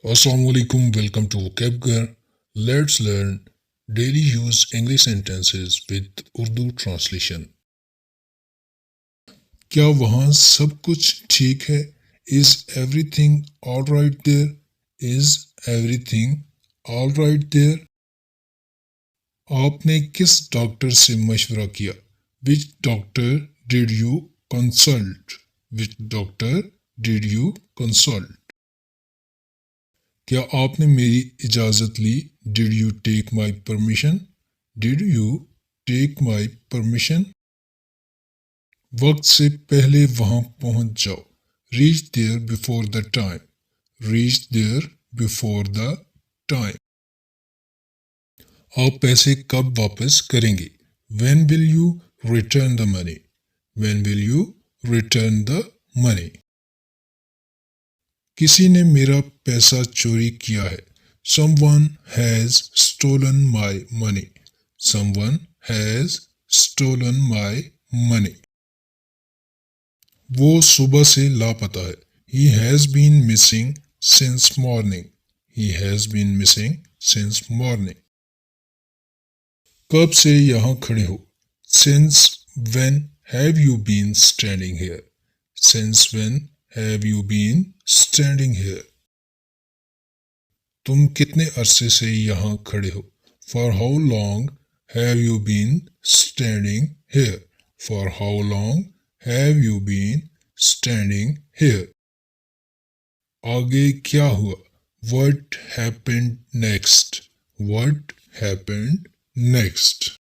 Assalamu alaikum, welcome to Vocab Ghar. Let's learn daily use English sentences with Urdu translation. क्या वहाँ सब कुछ ठीक है? Is everything alright there? Is everything alright there? आपने किस डॉक्टर से मशवरा किया? Which doctor did you consult? Which doctor did you consult? क्या आपने मेरी इजाज़त ली? Did you take my permission? Did you take my permission? वक्त से पहले वहाँ पहुँच जाओ. Reach there before the time. Reach there before the time. आप पैसे कब वापस करेंगे? When will you return the money? When will you return the money? किसी ने मेरा पैसा चोरी किया है. Someone has stolen my money. Someone has stolen my money. वो सुबह से लापता है. He has been missing since morning. He has been missing since morning. कब से यहाँ खड़े हो? Since when have you been standing here? Since when have you been standing here? तुम कितने अरसे से यहाँ खड़े हो? For how long have you been standing here? For how long have you been standing here? आगे क्या हुआ? What happened next? What happened next?